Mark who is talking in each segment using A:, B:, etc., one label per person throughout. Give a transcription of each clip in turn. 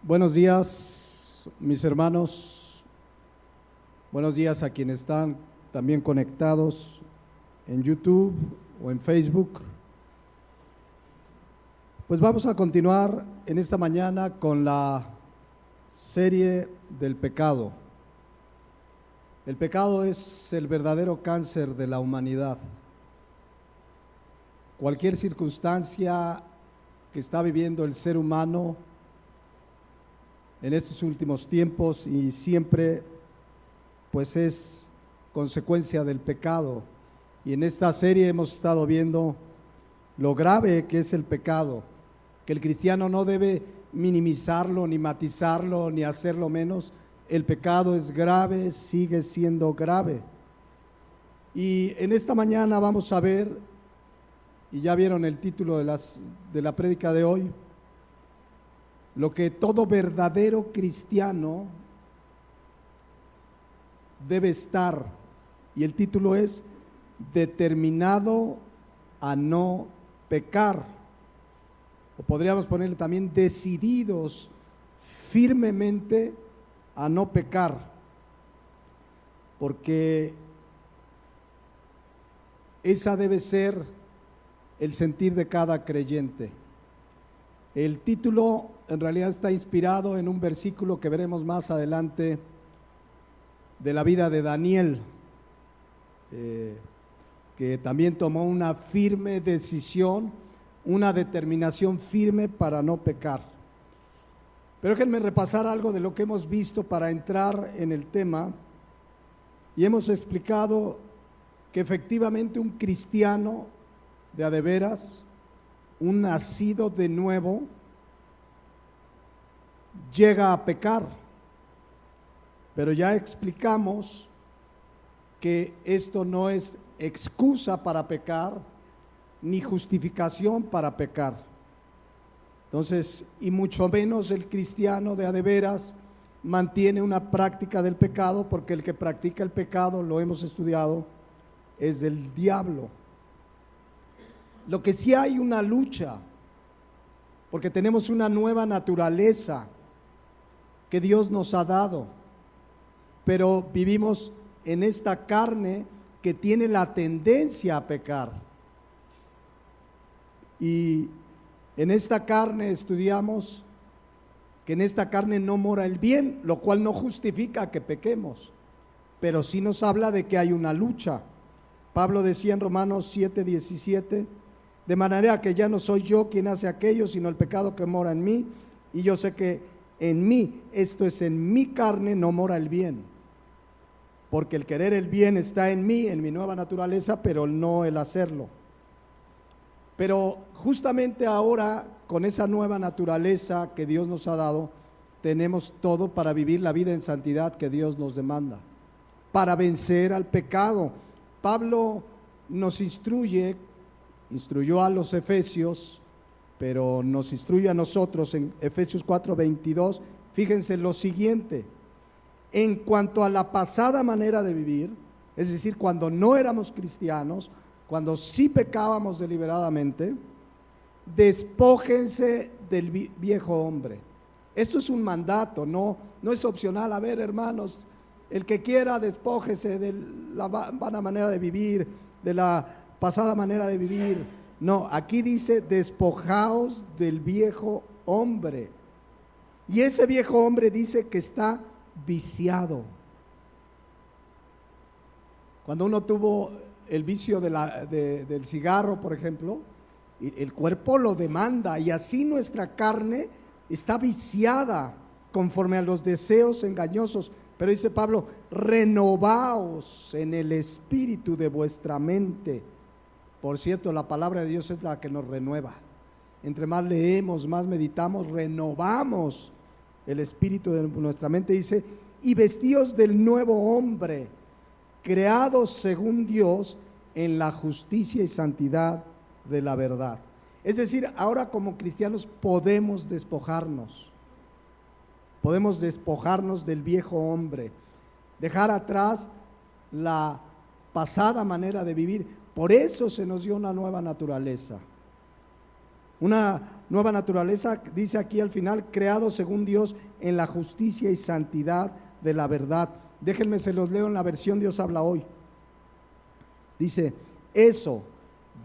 A: Buenos días, mis hermanos. Buenos días a quienes están también conectados en YouTube o en Facebook. Pues vamos a continuar en esta mañana con la serie del pecado. El pecado es el verdadero cáncer de la humanidad. Cualquier circunstancia que está viviendo el ser humano en estos últimos tiempos y siempre pues es consecuencia del pecado. Y en esta serie hemos estado viendo lo grave que es el pecado, que el cristiano no debe minimizarlo, ni matizarlo, ni hacerlo menos. El pecado es grave, sigue siendo grave. Y en esta mañana vamos a ver, y ya vieron el título de la prédica de hoy, lo que todo verdadero cristiano debe estar, y el título es determinado a no pecar, o podríamos ponerle también decididos firmemente a no pecar, porque esa debe ser el sentir de cada creyente. El título en realidad está inspirado en un versículo que veremos más adelante de la vida de Daniel, que también tomó una firme decisión, una determinación firme para no pecar. Pero déjenme repasar algo de lo que hemos visto para entrar en el tema, y hemos explicado que efectivamente un cristiano de a de veras, un nacido de nuevo, llega a pecar, pero ya explicamos que esto no es excusa para pecar, ni justificación para pecar. Entonces, y mucho menos el cristiano de a de veras mantiene una práctica del pecado, porque el que practica el pecado, lo hemos estudiado, es del diablo. Lo que sí hay una lucha, porque tenemos una nueva naturaleza que Dios nos ha dado, pero vivimos en esta carne que tiene la tendencia a pecar. Y en esta carne estudiamos que en esta carne no mora el bien, lo cual no justifica que pequemos, pero sí nos habla de que hay una lucha. Pablo decía en Romanos 7:17, de manera que ya no soy yo quien hace aquello, sino el pecado que mora en mí, y yo sé que en mí, esto es en mi carne, no mora el bien, porque el querer el bien está en mí, en mi nueva naturaleza, pero no el hacerlo. Pero justamente ahora, con esa nueva naturaleza que Dios nos ha dado, tenemos todo para vivir la vida en santidad que Dios nos demanda, para vencer al pecado. Pablo nos instruyó a los efesios, pero nos instruye a nosotros en Efesios 4:22. Fíjense lo siguiente: en cuanto a la pasada manera de vivir, es decir, cuando no éramos cristianos, cuando sí pecábamos deliberadamente, despójense del viejo hombre. Esto es un mandato, no es opcional. A ver, hermanos, el que quiera, despójese de la vana manera de vivir, de la pasada manera de vivir. No, aquí dice despojaos del viejo hombre. Y ese viejo hombre dice que está viciado. Cuando uno tuvo el vicio del cigarro, por ejemplo, el cuerpo lo demanda, y así nuestra carne está viciada conforme a los deseos engañosos. Pero dice Pablo, renovaos en el espíritu de vuestra mente. Por cierto, la palabra de Dios es la que nos renueva. Entre más leemos, más meditamos, renovamos el espíritu de nuestra mente. Dice, y vestíos del nuevo hombre, creados según Dios en la justicia y santidad de la verdad. Es decir, ahora como cristianos podemos despojarnos del viejo hombre, dejar atrás la pasada manera de vivir. Por eso se nos dio una nueva naturaleza. Una nueva naturaleza, dice aquí al final, creado según Dios en la justicia y santidad de la verdad. Déjenme, se los leo en la versión Dios habla hoy. Dice, eso,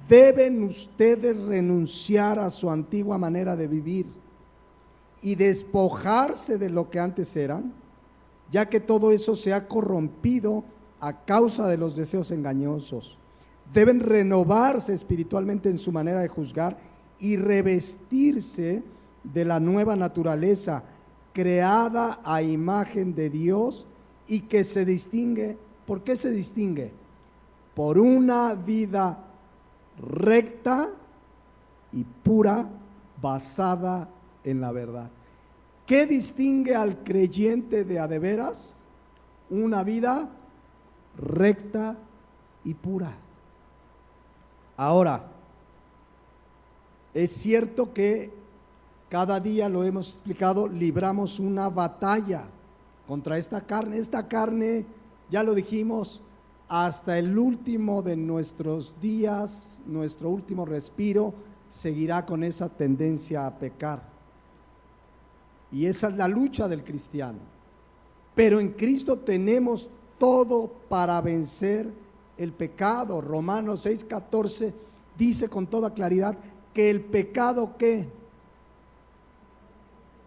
A: deben ustedes renunciar a su antigua manera de vivir y despojarse de lo que antes eran, ya que todo eso se ha corrompido a causa de los deseos engañosos. Deben renovarse espiritualmente en su manera de juzgar y revestirse de la nueva naturaleza creada a imagen de Dios y que se distingue. ¿Por qué se distingue? Por una vida recta y pura basada en la verdad. ¿Qué distingue al creyente de a de veras? Una vida recta y pura. Ahora, es cierto que cada día, lo hemos explicado, libramos una batalla contra esta carne. Esta carne, ya lo dijimos, hasta el último de nuestros días, nuestro último respiro, seguirá con esa tendencia a pecar. Y esa es la lucha del cristiano. Pero en Cristo tenemos todo para vencer el pecado. Romanos 6:14 dice con toda claridad que el pecado que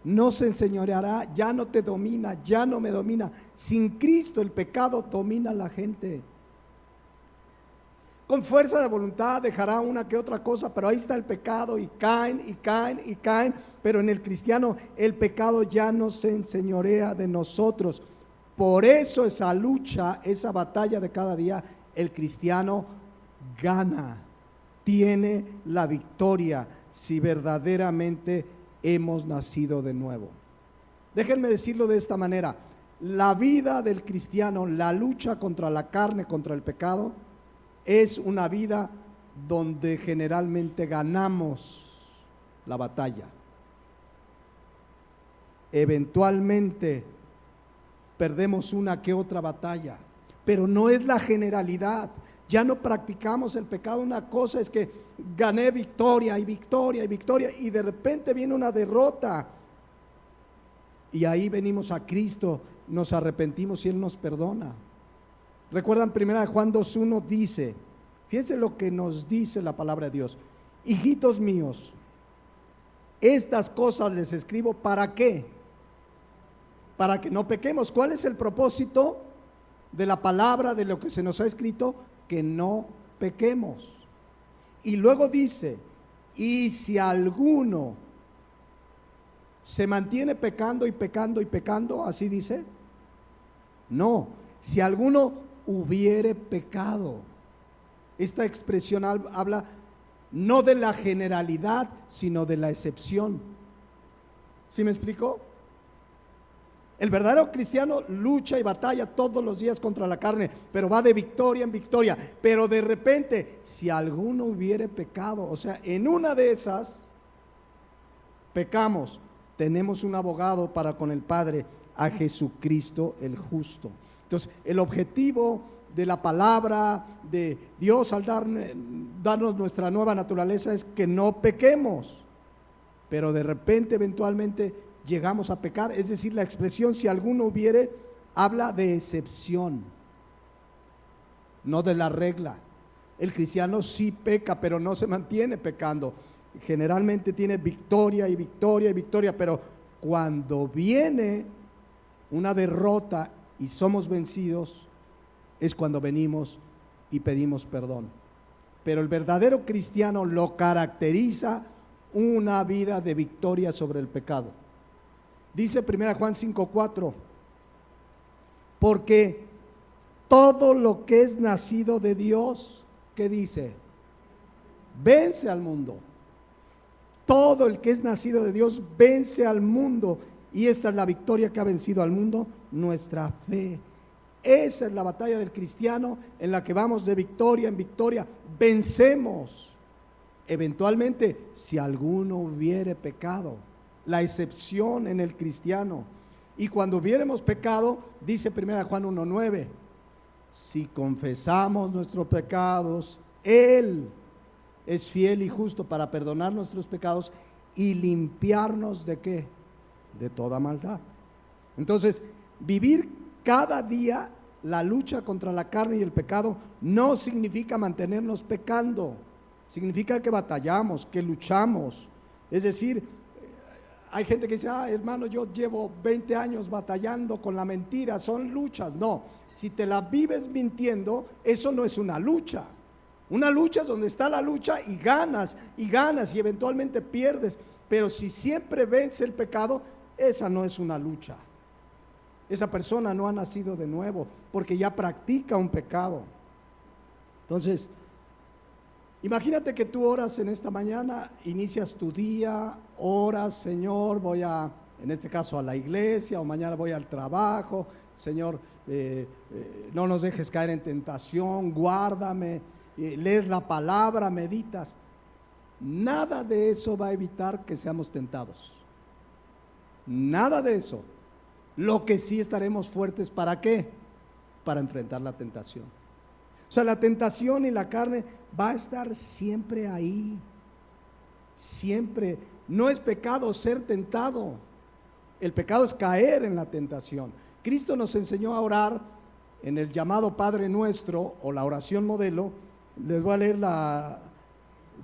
A: no se enseñoreará, ya no te domina, ya no me domina. Sin Cristo el pecado domina a la gente. Con fuerza de voluntad dejará una que otra cosa, pero ahí está el pecado y caen y caen y caen. Pero en el cristiano el pecado ya no se enseñorea de nosotros. Por eso esa lucha, esa batalla de cada día, el cristiano gana, tiene la victoria si verdaderamente hemos nacido de nuevo. Déjenme decirlo de esta manera: la vida del cristiano, la lucha contra la carne, contra el pecado, es una vida donde generalmente ganamos la batalla. Eventualmente perdemos una que otra batalla, pero no es la generalidad. Ya no practicamos el pecado. Una cosa es que gané victoria y victoria y victoria, y de repente viene una derrota, y ahí venimos a Cristo, nos arrepentimos y Él nos perdona. Recuerdan 1 Juan 2:1 dice, fíjense lo que nos dice la palabra de Dios: hijitos míos, estas cosas les escribo, ¿para qué? Para que no pequemos. ¿Cuál es el propósito de la palabra, de lo que se nos ha escrito? Que no pequemos. Y luego dice, y si alguno se mantiene pecando y pecando y pecando, así dice, no, si alguno hubiere pecado. Esta expresión habla no de la generalidad, sino de la excepción. ¿Sí me explico? El verdadero cristiano lucha y batalla todos los días contra la carne, pero va de victoria en victoria. Pero de repente, si alguno hubiere pecado, o sea, en una de esas pecamos, tenemos un abogado para con el Padre, a Jesucristo el justo. Entonces, el objetivo de la palabra de Dios al darnos nuestra nueva naturaleza es que no pequemos, pero de repente, eventualmente, llegamos a pecar. Es decir, la expresión si alguno hubiere habla de excepción, no de la regla. El cristiano sí peca, pero no se mantiene pecando. Generalmente tiene victoria y victoria y victoria, pero cuando viene una derrota y somos vencidos, es cuando venimos y pedimos perdón. Pero el verdadero cristiano lo caracteriza una vida de victoria sobre el pecado. Dice 1 Juan 5:4, porque todo lo que es nacido de Dios, ¿qué dice? Vence al mundo. Todo el que es nacido de Dios vence al mundo, y esta es la victoria que ha vencido al mundo, nuestra fe. Esa es la batalla del cristiano, en la que vamos de victoria en victoria, vencemos. Eventualmente, si alguno hubiere pecado, la excepción en el cristiano. Y cuando hubiéremos pecado, dice 1 Juan 1:9, si confesamos nuestros pecados, Él es fiel y justo para perdonar nuestros pecados y limpiarnos ¿de qué? De toda maldad. Entonces, vivir cada día la lucha contra la carne y el pecado no significa mantenernos pecando, significa que batallamos, que luchamos. Es decir, hay gente que dice, hermano, yo llevo 20 años batallando con la mentira, son luchas. No, si te la vives mintiendo, eso no es una lucha. Una lucha es donde está la lucha y ganas y eventualmente pierdes. Pero si siempre vence el pecado, esa no es una lucha. Esa persona no ha nacido de nuevo porque ya practica un pecado. Entonces, imagínate que tú oras en esta mañana, inicias tu día, oras, Señor, voy en este caso a la iglesia, o mañana voy al trabajo, Señor, no nos dejes caer en tentación, guárdame, lees la palabra, meditas. Nada de eso va a evitar que seamos tentados. Nada de eso. Lo que sí estaremos fuertes, ¿para qué? Para enfrentar la tentación. O sea, la tentación y la carne va a estar siempre ahí. Siempre. No es pecado ser tentado. El pecado es caer en la tentación. Cristo nos enseñó a orar en el llamado Padre Nuestro o la oración modelo. Les voy a leer la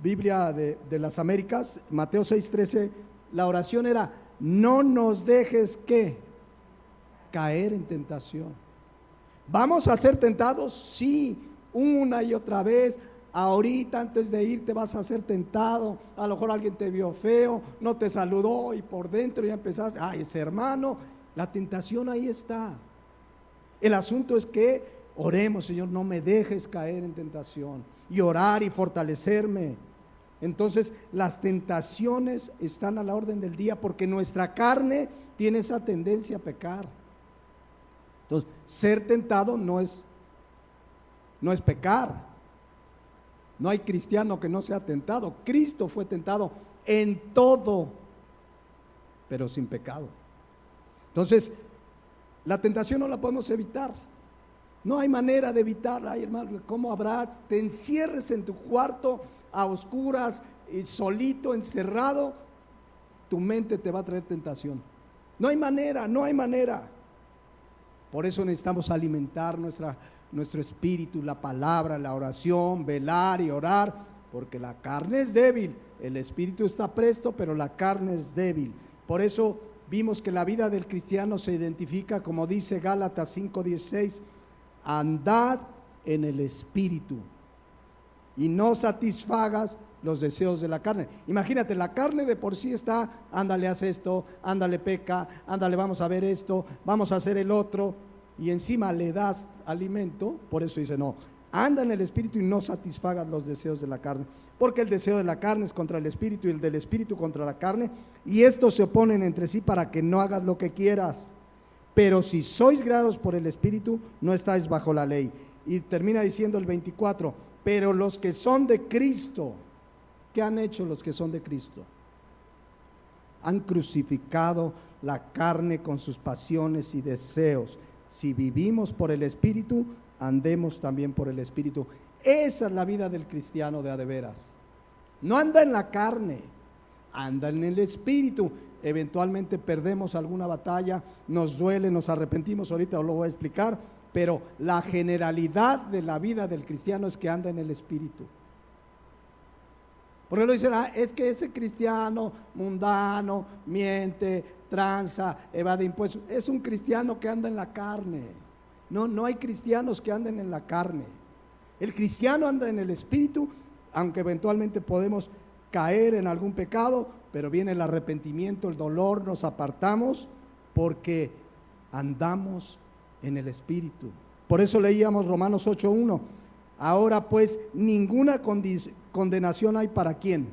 A: Biblia de las Américas, Mateo 6:13. La oración era: no nos dejes ¿qué? Caer en tentación. ¿Vamos a ser tentados? Sí, una y otra vez. Ahorita antes de irte vas a ser tentado. A lo mejor alguien te vio feo, no te saludó y por dentro ya empezaste, ese hermano. La tentación ahí está. El asunto es que oremos, Señor, no me dejes caer en tentación, y orar y fortalecerme. Entonces las tentaciones están a la orden del día porque nuestra carne tiene esa tendencia a pecar. Entonces, ser tentado no es pecar. No hay cristiano que no sea tentado. Cristo fue tentado en todo, pero sin pecado. Entonces, la tentación no la podemos evitar. No hay manera de evitarla. Ay, hermano, ¿cómo habrá? Te encierres en tu cuarto a oscuras, solito, encerrado, tu mente te va a traer tentación. No hay manera, no hay manera. Por eso necesitamos alimentar nuestro espíritu, la palabra, la oración, velar y orar, porque la carne es débil, el espíritu está presto, pero la carne es débil. Por eso vimos que la vida del cristiano se identifica, como dice Gálatas 5:16, andad en el espíritu y no satisfagas los deseos de la carne. Imagínate, la carne de por sí está, ándale, haz esto, ándale, peca, ándale, vamos a ver esto, vamos a hacer el otro, y encima le das alimento. Por eso dice, no, anda en el espíritu y no satisfagas los deseos de la carne, porque el deseo de la carne es contra el espíritu y el del espíritu contra la carne, y estos se oponen entre sí para que no hagas lo que quieras. Pero si sois guiados por el espíritu, no estáis bajo la ley. Y termina diciendo el 24, pero los que son de Cristo, ¿qué han hecho los que son de Cristo? Han crucificado la carne con sus pasiones y deseos. Si vivimos por el Espíritu, andemos también por el Espíritu. Esa es la vida del cristiano de a de veras. No anda en la carne, anda en el Espíritu. Eventualmente perdemos alguna batalla, nos duele, nos arrepentimos, ahorita lo voy a explicar, pero la generalidad de la vida del cristiano es que anda en el Espíritu. Porque lo dicen, es que ese cristiano mundano miente, tranza, evade impuestos. Es un cristiano que anda en la carne. No hay cristianos que anden en la carne. El cristiano anda en el Espíritu, aunque eventualmente podemos caer en algún pecado, pero viene el arrepentimiento, el dolor, nos apartamos porque andamos en el Espíritu. Por eso leíamos Romanos 8:1. Ahora pues ninguna condenación hay para ¿quién?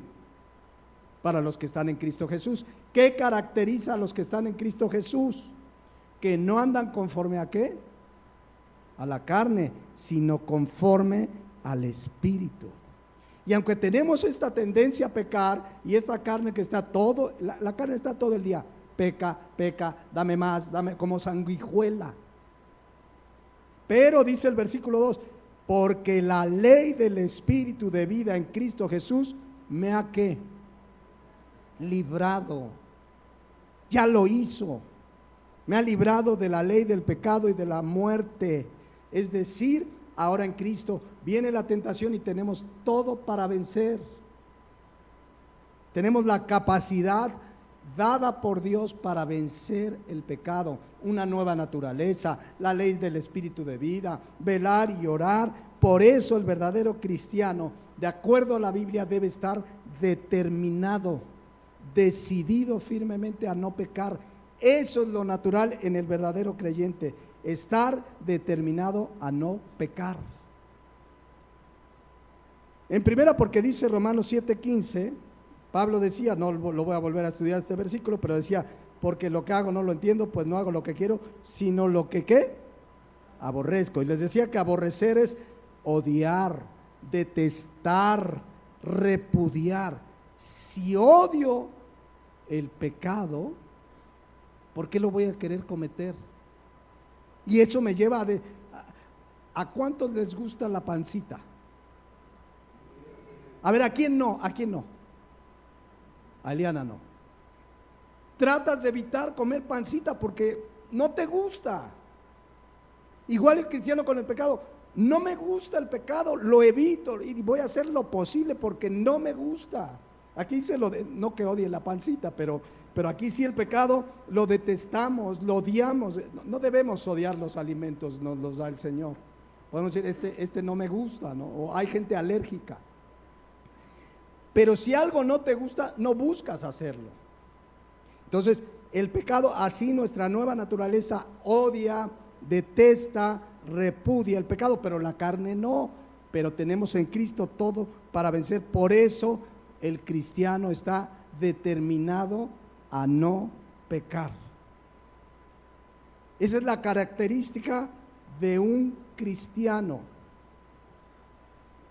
A: Para los que están en Cristo Jesús. ¿Qué caracteriza a los que están en Cristo Jesús? Que no andan conforme a ¿qué? A la carne, sino conforme al Espíritu. Y aunque tenemos esta tendencia a pecar y esta carne que está la carne está todo el día, peca, dame más, dame, como sanguijuela. Pero dice el versículo 2, porque la ley del Espíritu de vida en Cristo Jesús me ha ¿qué? Librado. Ya lo hizo. Me ha librado de la ley del pecado y de la muerte. Es decir, ahora en Cristo viene la tentación y tenemos todo para vencer. Tenemos la capacidad dada por Dios para vencer el pecado, una nueva naturaleza, la ley del Espíritu de vida, velar y orar. Por eso el verdadero cristiano, de acuerdo a la Biblia, debe estar determinado, decidido firmemente a no pecar. Eso es lo natural en el verdadero creyente, estar determinado a no pecar. En primera, porque dice Romanos 7:15, Pablo decía, no lo voy a volver a estudiar este versículo, pero decía, porque lo que hago no lo entiendo, pues no hago lo que quiero, sino lo que ¿qué? Aborrezco. Y les decía que aborrecer es odiar, detestar, repudiar. Si odio el pecado, ¿por qué lo voy a querer cometer? Y eso me lleva ¿a cuántos les gusta la pancita? A ver, ¿a quién no? ¿A quién no? A Eliana no. Tratas de evitar comer pancita porque no te gusta. Igual el cristiano con el pecado. No me gusta el pecado, lo evito y voy a hacer lo posible porque no me gusta. Aquí dice no que odie la pancita, pero aquí sí el pecado lo detestamos, lo odiamos. No debemos odiar los alimentos, nos los da el Señor. Podemos decir, este no me gusta, ¿no? O hay gente alérgica. Pero si algo no te gusta, no buscas hacerlo. Entonces, el pecado, así nuestra nueva naturaleza odia, detesta, repudia el pecado, pero la carne no. Pero tenemos en Cristo todo para vencer. Por eso el cristiano está determinado a no pecar. Esa es la característica de un cristiano.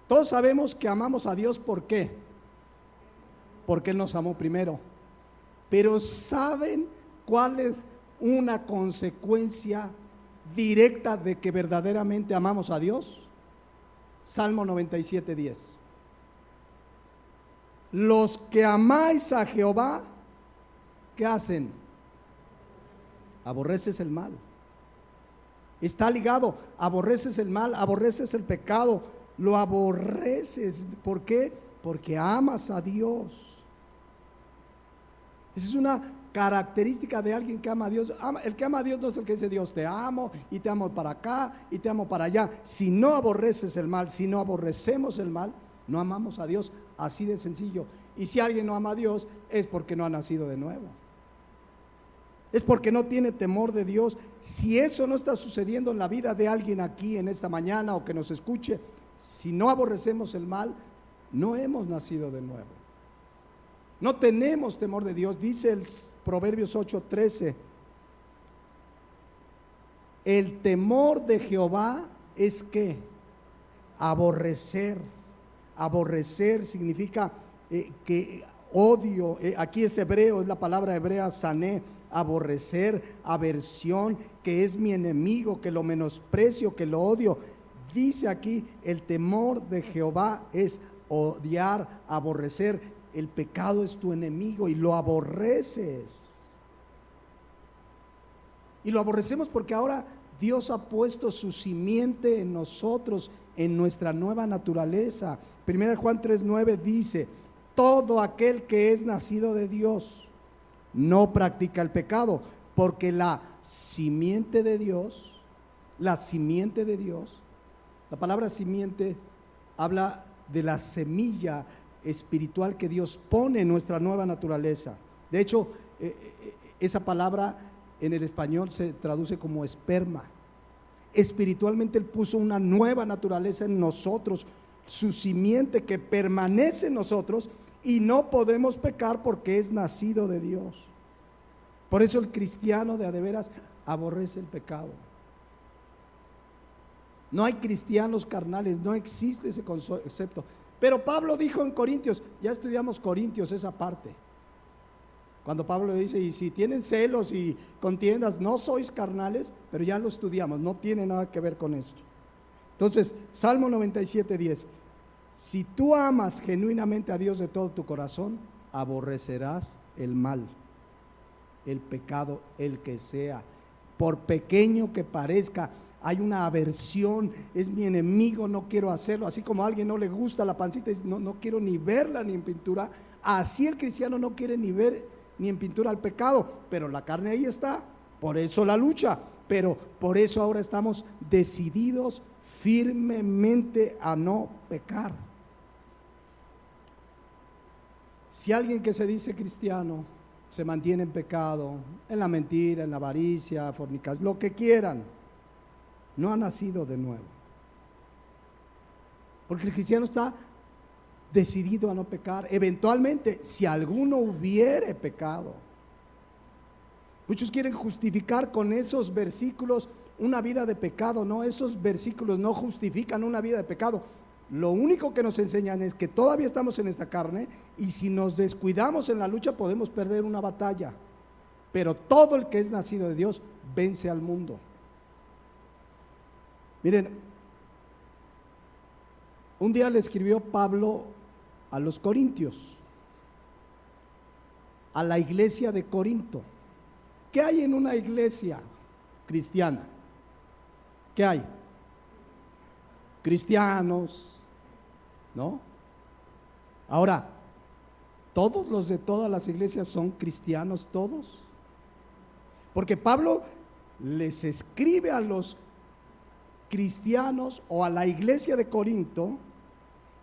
A: Todos sabemos que amamos a Dios, ¿por qué? Porque Él nos amó primero. Pero ¿saben cuál es una consecuencia directa de que verdaderamente amamos a Dios? Salmo 97:10. Los que amáis a Jehová, ¿qué hacen? Aborreces el mal. Está ligado, aborreces el mal, aborreces el pecado, lo aborreces. ¿Por qué? Porque amas a Dios. Esa es una característica de alguien que ama a Dios. El que ama a Dios no es el que dice Dios te amo y te amo para acá y te amo para allá. Si no aborreces el mal, si no aborrecemos el mal, no amamos a Dios, así de sencillo. Y si alguien no ama a Dios es porque no ha nacido de nuevo. Es porque no tiene temor de Dios. Si eso no está sucediendo en la vida de alguien aquí en esta mañana o que nos escuche, si no aborrecemos el mal, no hemos nacido de nuevo. No tenemos temor de Dios. Dice el Proverbios 8:13, el temor de Jehová es ¿qué? Aborrecer. Aborrecer significa que odio. Aquí es hebreo, es la palabra hebrea sané. Aborrecer, aversión, que es mi enemigo, que lo menosprecio, que lo odio. Dice aquí, el temor de Jehová es odiar, aborrecer. El pecado es tu enemigo y lo aborreces. Y lo aborrecemos porque ahora Dios ha puesto su simiente en nosotros, en nuestra nueva naturaleza. 1 Juan 3:9 dice, todo aquel que es nacido de Dios no practica el pecado, porque la simiente de Dios, la palabra simiente habla de la semilla espiritual que Dios pone en nuestra nueva naturaleza. De hecho, esa palabra en el español se traduce como esperma. Espiritualmente Él puso una nueva naturaleza en nosotros, su simiente que permanece en nosotros y no podemos pecar porque es nacido de Dios. Por eso el cristiano de a de veras aborrece el pecado. No hay cristianos carnales, no existe ese concepto. Pero Pablo dijo en Corintios, ya estudiamos Corintios esa parte, cuando Pablo dice, y si tienen celos y contiendas, no sois carnales, pero ya lo estudiamos, no tiene nada que ver con esto. Entonces, Salmo 97:10, si tú amas genuinamente a Dios de todo tu corazón, aborrecerás el mal, el pecado, el que sea, por pequeño que parezca. Hay una aversión, es mi enemigo, no quiero hacerlo. Así como a alguien no le gusta la pancita, no quiero ni verla ni en pintura. Así el cristiano no quiere ni ver ni en pintura el pecado, pero la carne ahí está, por eso la lucha. Pero por eso ahora estamos decididos firmemente a no pecar. Si alguien que se dice cristiano se mantiene en pecado, en la mentira, en la avaricia, fornicación, lo que quieran, no ha nacido de nuevo. Porque el cristiano está decidido a no pecar. Eventualmente, si alguno hubiere pecado. Muchos quieren justificar con esos versículos una vida de pecado. No, esos versículos no justifican una vida de pecado. Lo único que nos enseñan es que todavía estamos en esta carne y si nos descuidamos en la lucha podemos perder una batalla. Pero todo el que es nacido de Dios vence al mundo. Miren, un día le escribió Pablo a los corintios, a la iglesia de Corinto. ¿Qué hay en una iglesia cristiana? ¿Qué hay? Cristianos, ¿no? Ahora, ¿todos los de todas las iglesias son cristianos todos? Porque Pablo les escribe a los cristianos o a la iglesia de Corinto,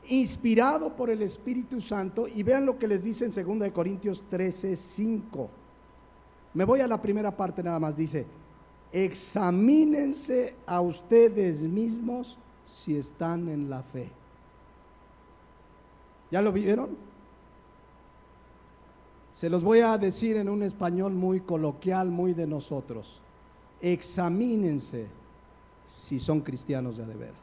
A: inspirado por el Espíritu Santo, y vean lo que les dice en 2 de Corintios 13:5. Me voy a la primera parte nada más, dice: examínense a ustedes mismos si están en la fe. ¿Ya lo vieron? Se los voy a decir en un español muy coloquial, muy de nosotros. Examínense si son cristianos de veras.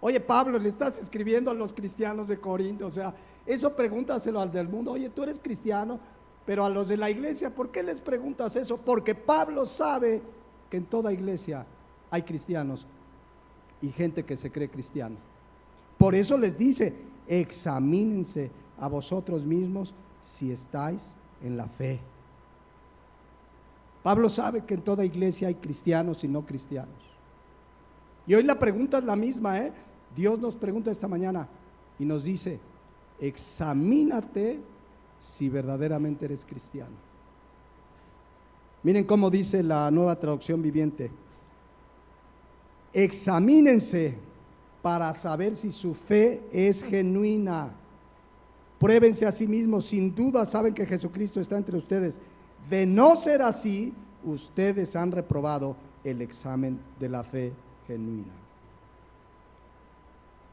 A: Oye, Pablo, le estás escribiendo a los cristianos de Corinto, o sea, eso pregúntaselo al del mundo. Oye, tú eres cristiano, pero a los de la iglesia, ¿por qué les preguntas eso? Porque Pablo sabe que en toda iglesia hay cristianos y gente que se cree cristiano. Por eso les dice: examínense a vosotros mismos si estáis en la fe. Pablo sabe que en toda iglesia hay cristianos y no cristianos. Y hoy la pregunta es la misma, Dios nos pregunta esta mañana y nos dice: examínate si verdaderamente eres cristiano. Miren cómo dice la Nueva Traducción Viviente: examínense para saber si su fe es genuina. Pruébense a sí mismos, sin duda saben que Jesucristo está entre ustedes. De no ser así, ustedes han reprobado el examen de la fe genuina.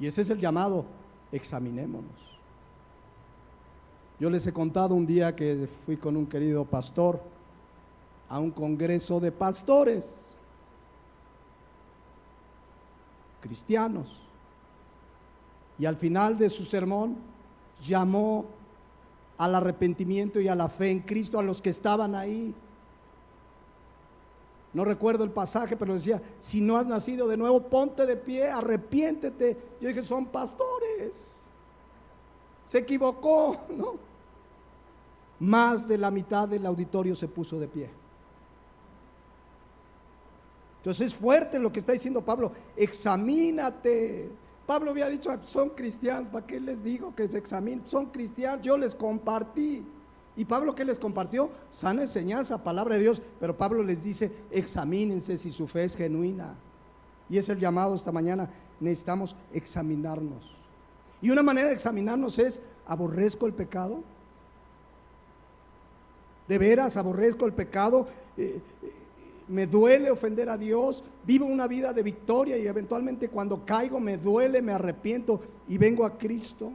A: Y ese es el llamado: examinémonos. Yo les he contado un día que fui con un querido pastor a un congreso de pastores cristianos, y al final de su sermón llamó al arrepentimiento y a la fe en Cristo a los que estaban ahí. No recuerdo el pasaje, pero decía: si no has nacido de nuevo, ponte de pie, arrepiéntete. Yo dije: son pastores, se equivocó, ¿no? Más de la mitad del auditorio se puso de pie. Entonces es fuerte lo que está diciendo Pablo: examínate. Pablo había dicho: son cristianos, ¿para qué les digo que se examinen? Son cristianos, yo les compartí. ¿Y Pablo qué les compartió? Sana enseñanza, palabra de Dios. Pero Pablo les dice: examínense si su fe es genuina. Y es el llamado esta mañana. Necesitamos examinarnos. Y una manera de examinarnos es: ¿aborrezco el pecado? ¿De veras aborrezco el pecado? Me duele ofender a Dios, vivo una vida de victoria y eventualmente cuando caigo me duele, me arrepiento y vengo a Cristo.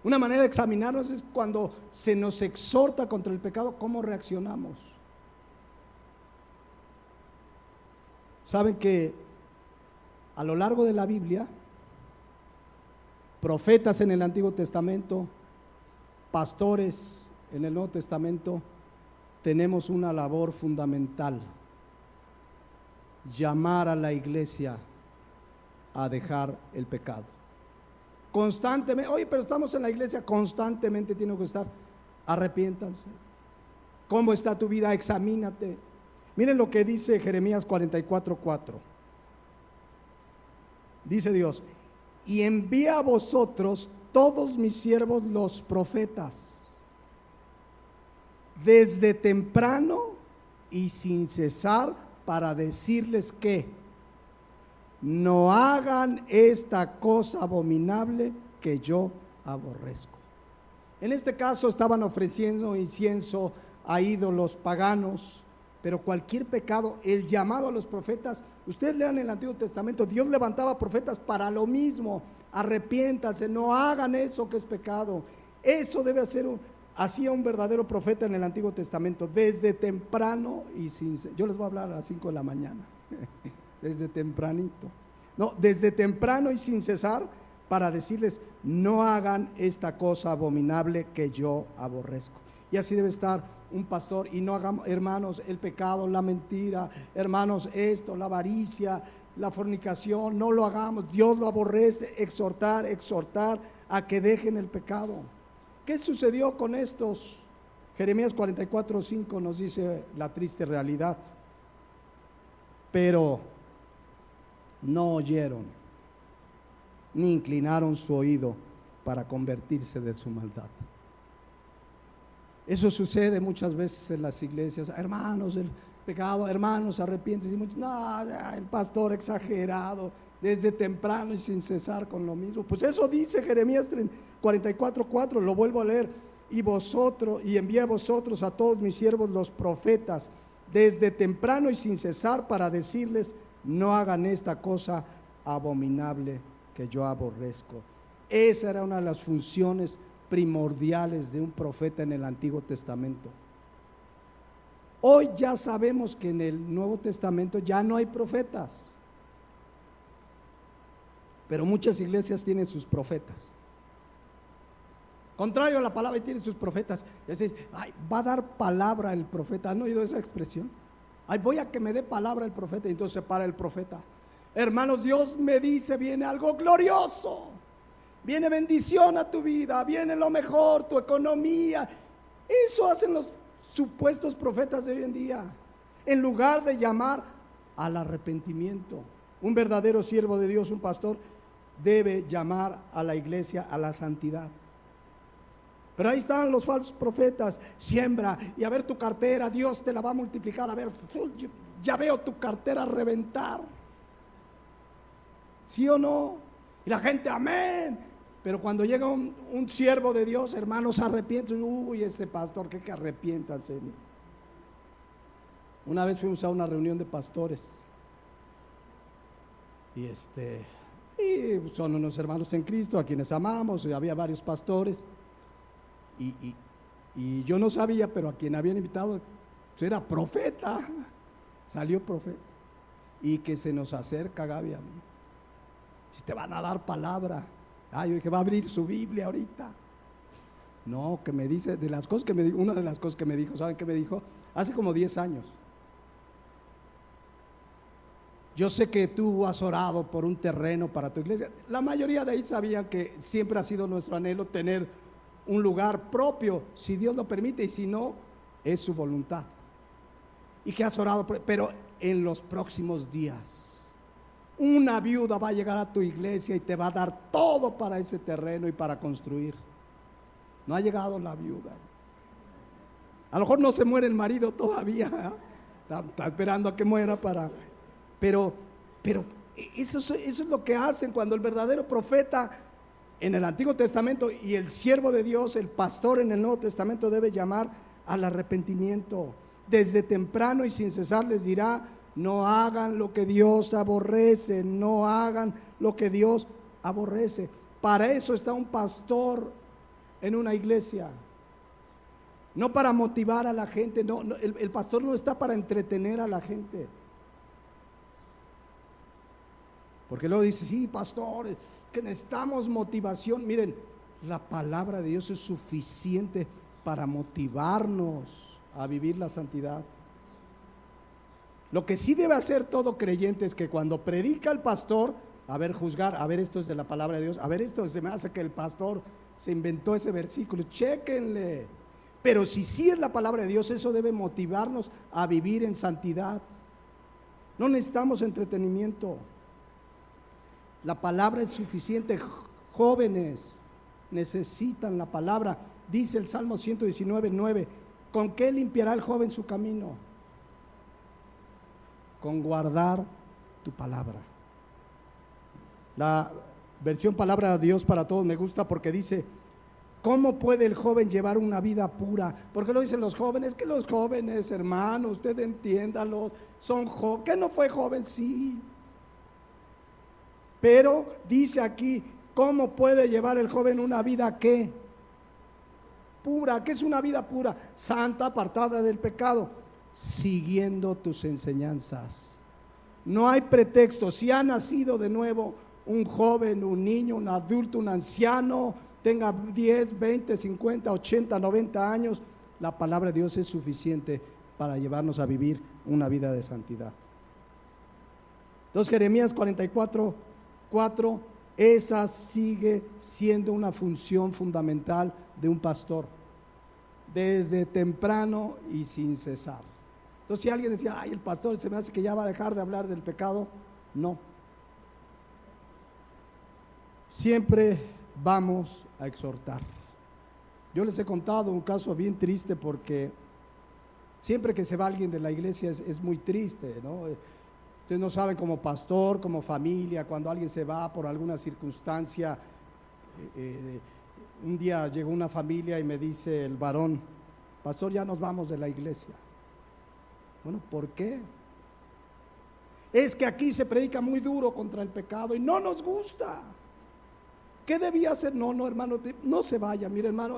A: Una manera de examinarnos es cuando se nos exhorta contra el pecado, ¿cómo reaccionamos? Saben que a lo largo de la Biblia, profetas en el Antiguo Testamento, pastores en el Nuevo Testamento, tenemos una labor fundamental llamar a la iglesia a dejar el pecado. Constantemente, oye, pero estamos en la iglesia, constantemente tiene que estar, arrepiéntanse. ¿Cómo está tu vida? Examínate. Miren lo que dice Jeremías 44:4. Dice Dios: y envía a vosotros todos mis siervos los profetas, desde temprano y sin cesar, para decirles que no hagan esta cosa abominable que yo aborrezco. En este caso estaban ofreciendo incienso a ídolos paganos, pero cualquier pecado, el llamado a los profetas, ustedes lean el Antiguo Testamento, Dios levantaba profetas para lo mismo. Arrepiéntanse, no hagan eso que es pecado. Eso debe hacer hacía un verdadero profeta en el Antiguo Testamento, desde temprano y sin. Yo les voy a hablar a las 5 de la mañana, desde tempranito. No, desde temprano y sin cesar, para decirles: no hagan esta cosa abominable que yo aborrezco. Y así debe estar un pastor. Y no hagamos, hermanos, el pecado, la mentira, hermanos, esto, la avaricia, la fornicación, no lo hagamos. Dios lo aborrece. Exhortar a que dejen el pecado. ¿Qué sucedió con estos? Jeremías 44:5 nos dice la triste realidad. Pero no oyeron, ni inclinaron su oído para convertirse de su maldad. Eso sucede muchas veces en las iglesias. Hermanos, el pecado, hermanos, arrepiéntense. Y muchos, no, el pastor exagerado, desde temprano y sin cesar con lo mismo. Pues eso dice Jeremías 44:4, lo vuelvo a leer: y envié a vosotros a todos mis siervos los profetas, desde temprano y sin cesar, para decirles: no hagan esta cosa abominable que yo aborrezco. Esa era una de las funciones primordiales de un profeta en el Antiguo Testamento. Hoy ya sabemos que en el Nuevo Testamento ya no hay profetas, pero muchas iglesias tienen sus profetas. Contrario a la palabra, y tienen sus profetas. Es decir, ay, va a dar palabra el profeta. ¿Han oído esa expresión? Ay, voy a que me dé palabra el profeta. Y entonces se para el profeta. Hermanos, Dios me dice: viene algo glorioso, viene bendición a tu vida, viene lo mejor, tu economía. Eso hacen los supuestos profetas de hoy en día, en lugar de llamar al arrepentimiento. Un verdadero siervo de Dios, un pastor, debe llamar a la iglesia a la santidad. Pero ahí están los falsos profetas: siembra y a ver tu cartera, Dios te la va a multiplicar. A ver, ya veo tu cartera reventar. ¿Sí o no? Y la gente, amén. Pero cuando llega un siervo de Dios, hermanos, arrepiéntanse. Uy, ese pastor, que arrepiéntanse. Una vez fuimos a una reunión de pastores y son unos hermanos en Cristo a quienes amamos, y había varios pastores. Y yo no sabía, pero a quien habían invitado era profeta, salió profeta. Y que se nos acerca Gaby a mí: si te van a dar palabra. Yo dije: va a abrir su Biblia ahorita. No, que me dice, de las cosas que me dijo, una de las cosas que me dijo, ¿saben qué me dijo? Hace como 10 años. Yo sé que tú has orado por un terreno para tu iglesia. La mayoría de ahí sabían que siempre ha sido nuestro anhelo tener un lugar propio, si Dios lo permite, y si no, es su voluntad. Y que has orado, pero en los próximos días una viuda va a llegar a tu iglesia y te va a dar todo para ese terreno y para construir. No ha llegado la viuda. A lo mejor no se muere el marido todavía, ¿eh? Está esperando a que muera pero eso es lo que hacen cuando el verdadero profeta en el Antiguo Testamento y el siervo de Dios, el pastor en el Nuevo Testamento, debe llamar al arrepentimiento. Desde temprano y sin cesar les dirá: no hagan lo que Dios aborrece, no hagan lo que Dios aborrece. Para eso está un pastor en una iglesia, no para motivar a la gente. El pastor no está para entretener a la gente. Porque luego dice: sí, pastor, que necesitamos motivación. Miren, la palabra de Dios es suficiente para motivarnos a vivir la santidad. Lo que sí debe hacer todo creyente es que cuando predica el pastor, a ver, juzgar, a ver, esto es de la palabra de Dios, a ver, esto se me hace que el pastor se inventó ese versículo, chéquenle. Pero si sí es la palabra de Dios, eso debe motivarnos a vivir en santidad. No necesitamos entretenimiento. La palabra es suficiente. Jóvenes necesitan la palabra. Dice el Salmo 119:9, ¿con qué limpiará el joven su camino? Con guardar tu palabra. La versión Palabra de Dios para Todos me gusta porque dice, ¿cómo puede el joven llevar una vida pura? Porque lo dicen los jóvenes, que los jóvenes, hermano, usted entiéndalo, son jóvenes. ¿Qué no fue joven? Sí. Pero dice aquí, ¿cómo puede llevar el joven una vida qué? Pura. ¿Qué es una vida pura? Santa, apartada del pecado, siguiendo tus enseñanzas. No hay pretexto. Si ha nacido de nuevo un joven, un niño, un adulto, un anciano, tenga 10, 20, 50, 80, 90 años, la palabra de Dios es suficiente para llevarnos a vivir una vida de santidad. Entonces Jeremías 44:4, esa sigue siendo una función fundamental de un pastor, desde temprano y sin cesar. Entonces si alguien decía, ay, el pastor se me hace que ya va a dejar de hablar del pecado, no. Siempre vamos a exhortar. Yo les he contado un caso bien triste porque siempre que se va alguien de la iglesia es muy triste, ¿no? Ustedes no saben, como pastor, como familia, cuando alguien se va por alguna circunstancia. Un día llegó una familia y me dice el varón, pastor, ya nos vamos de la iglesia. Bueno, ¿por qué? Es que aquí se predica muy duro contra el pecado y no nos gusta. ¿Qué debía hacer? No, hermano, no se vaya. Mire, hermano,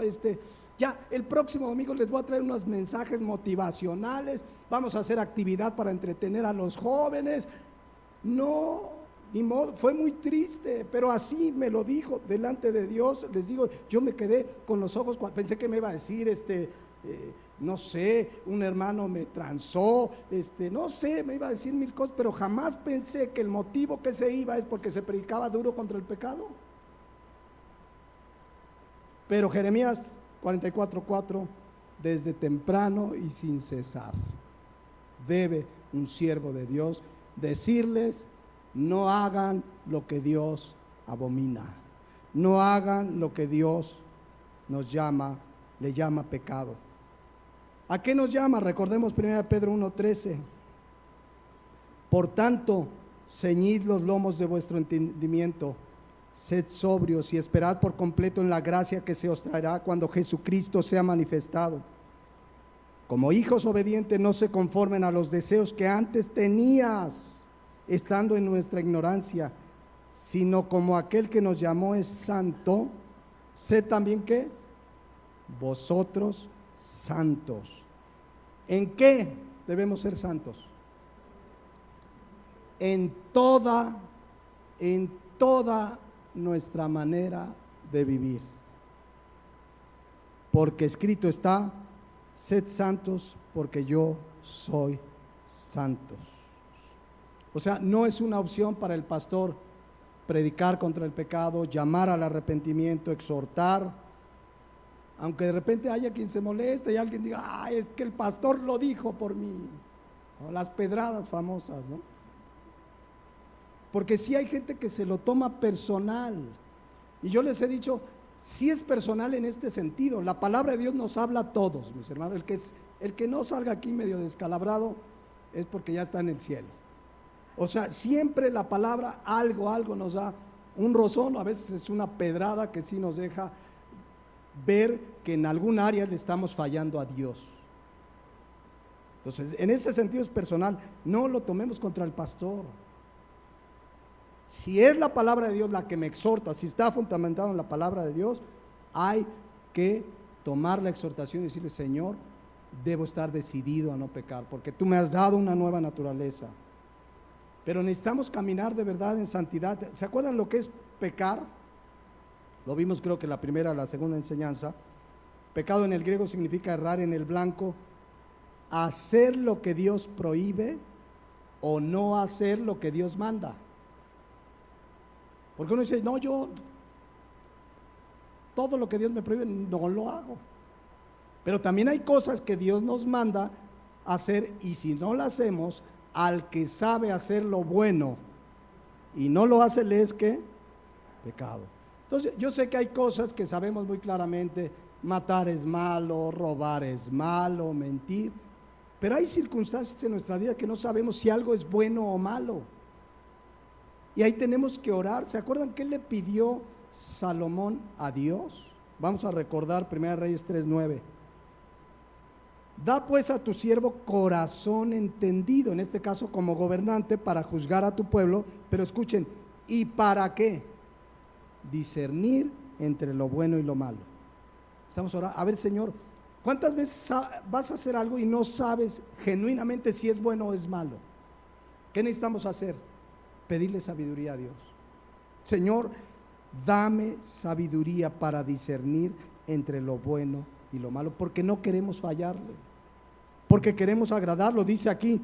A: ya el próximo domingo les voy a traer unos mensajes motivacionales. Vamos a hacer actividad para entretener a los jóvenes. No, ni modo, fue muy triste, pero así me lo dijo delante de Dios. Les digo, yo me quedé con los ojos, pensé que me iba a decir, no sé, un hermano me transó, no sé, me iba a decir mil cosas, pero jamás pensé que el motivo que se iba es porque se predicaba duro contra el pecado. Pero Jeremías 44:4, desde temprano y sin cesar, debe un siervo de Dios decirles, no hagan lo que Dios abomina, no hagan lo que Dios le llama pecado. ¿A qué nos llama? Recordemos 1 Pedro 1:13. Por tanto, ceñid los lomos de vuestro entendimiento, sed sobrios y esperad por completo en la gracia que se os traerá cuando Jesucristo sea manifestado. Como hijos obedientes, no se conformen a los deseos que antes tenías, estando en nuestra ignorancia, sino como aquel que nos llamó es santo, sed también ¿qué? Vosotros santos. ¿En qué debemos ser santos? En toda nuestra manera de vivir, porque escrito está, sed santos porque yo soy santos. O sea, no es una opción para el pastor predicar contra el pecado, llamar al arrepentimiento, exhortar, aunque de repente haya quien se moleste y alguien diga, ay, es que el pastor lo dijo por mí, o las pedradas famosas, ¿no? Porque sí hay gente que se lo toma personal, y yo les he dicho, sí es personal en este sentido. La palabra de Dios nos habla a todos, mis hermanos. El que no salga aquí medio descalabrado es porque ya está en el cielo. O sea, siempre la palabra algo nos da un rozón, a veces es una pedrada que sí nos deja ver que en algún área le estamos fallando a Dios. Entonces, en ese sentido es personal, no lo tomemos contra el pastor. Si es la palabra de Dios la que me exhorta, si está fundamentado en la palabra de Dios, hay que tomar la exhortación y decirle, Señor, debo estar decidido a no pecar, porque tú me has dado una nueva naturaleza. Pero necesitamos caminar de verdad en santidad. ¿Se acuerdan lo que es pecar? Lo vimos creo que la primera, la segunda enseñanza. Pecado en el griego significa errar en el blanco, hacer lo que Dios prohíbe o no hacer lo que Dios manda. Porque uno dice, no, yo todo lo que Dios me prohíbe no lo hago. Pero también hay cosas que Dios nos manda hacer, y si no lo hacemos, al que sabe hacer lo bueno y no lo hace, le es que pecado. Entonces yo sé que hay cosas que sabemos muy claramente: matar es malo, robar es malo, mentir, pero hay circunstancias en nuestra vida que no sabemos si algo es bueno o malo, y ahí tenemos que orar. ¿Se acuerdan qué le pidió Salomón a Dios? Vamos a recordar 1 Reyes 3:9. Da pues a tu siervo corazón entendido, en este caso como gobernante, para juzgar a tu pueblo, pero escuchen, ¿y para qué? Discernir entre lo bueno y lo malo. Estamos orando, a ver, Señor, ¿cuántas veces vas a hacer algo y no sabes genuinamente si es bueno o es malo? ¿Qué necesitamos hacer? Pedirle sabiduría a Dios. Señor, dame sabiduría para discernir entre lo bueno y lo malo, porque no queremos fallarle, porque queremos agradarlo. Dice aquí,